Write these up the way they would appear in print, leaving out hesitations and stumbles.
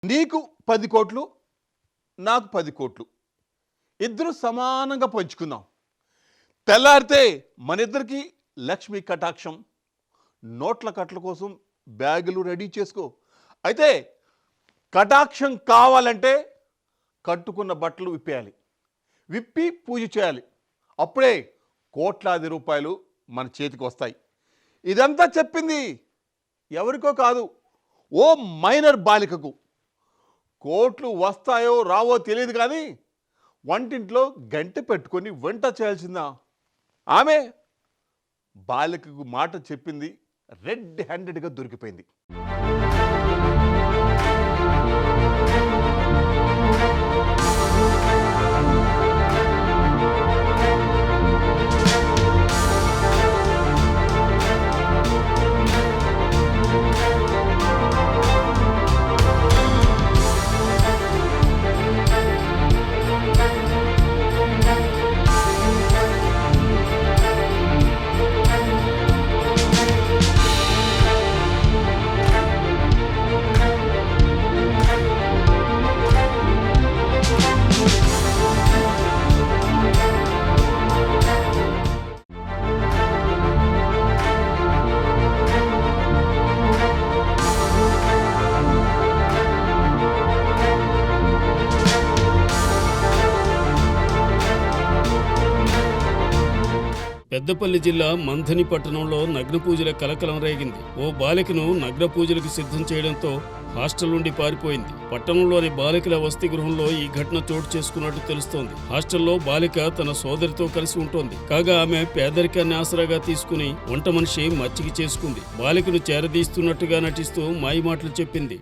నీకు 10 కోట్లు, నాకు 10 కోట్లు. ఇద్దరు సమానంగా పంచుకుందాం. తెల్లారితే మన ఇద్దరికి లక్ష్మీ కటాక్షం. నోట్ల కట్ల కోసం బ్యాగులు రెడీ చేసుకో. అయితే కటాక్షం కావాలంటే కట్టుకున్న బట్టలు విప్పేయాలి. విప్పి పూజ చేయాలి. అప్పుడే కోట్లాది రూపాయలు మన చేతికి వస్తాయి. ఇదంతా చెప్పింది ఎవరికో కాదు, ఓ మైనర్ బాలికకు. కోట్లు వస్తాయో రావో తెలియదు కానీ వంటింట్లో గంట పెట్టుకొని వంట చేయాల్సిందా ఆమె. బాలికకు మాట చెప్పింది రెడ్ హ్యాండెడ్గా దొరికిపోయింది. పెద్దపల్లి జిల్లా మంథని పట్టణంలో నగ్న పూజల కలకలం రేగింది. ఓ బాలికను నగ్న పూజలకు సిద్ధం చేయడంతో హాస్టల్ నుండి పారిపోయింది. పట్టణంలోని బాలికల వసతి గృహంలో ఈ ఘటన చోటు చేసుకున్నట్టు తెలుస్తోంది. హాస్టల్లో బాలిక తన సోదరితో కలిసి ఉంటోంది. కాగా ఆమె పేదరికాన్ని ఆసరాగా తీసుకుని వంట మనిషి మచ్చికి చేసుకుంది. బాలికను చేరదీస్తున్నట్టుగా నటిస్తూ మాయమాటలు చెప్పింది.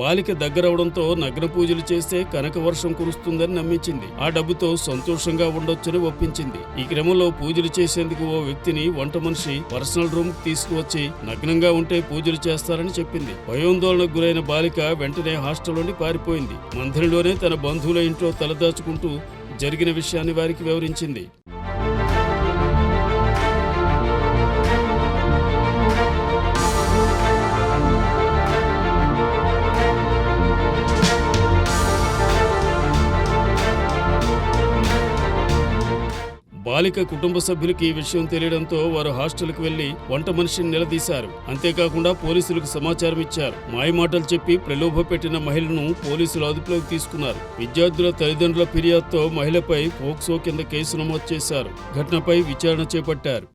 బాలిక దగ్గరవడంతో నగ్న పూజలు చేస్తే కనక వర్షం కురుస్తుందని నమ్మించింది. ఆ డబ్బుతో సంతోషంగా ఉండొచ్చని ఒప్పించింది. ఈ క్రమంలో పూజలు చేసేందుకు ఓ వ్యక్తిని వంట మనిషి పర్సనల్ రూమ్ కు తీసుకువచ్చి నగ్నంగా ఉంటే పూజలు చేస్తారని చెప్పింది. భయాందోళనకు గురైన బాలిక వెంటనే హాస్టల్ నుండి పారిపోయింది. మందిరంలోనే తన బంధువుల ఇంట్లో తలదాచుకుంటూ జరిగిన విషయాన్ని వారికి వివరించింది. బాలిక కుటుంబ సభ్యులకి ఈ విషయం తెలియడంతో వారు హాస్టల్కి వెళ్లి వంట మనిషిని నిలదీశారు. అంతేకాకుండా పోలీసులకు సమాచారం ఇచ్చారు. మాయమాటలు చెప్పి ప్రలోభ పెట్టిన మహిళను పోలీసులు అదుపులోకి తీసుకున్నారు. విద్యార్థుల తల్లిదండ్రుల ఫిర్యాదుతో మహిళపై పోక్సో కింద కేసు నమోదు చేశారు. ఘటనపై విచారణ చేపట్టారు.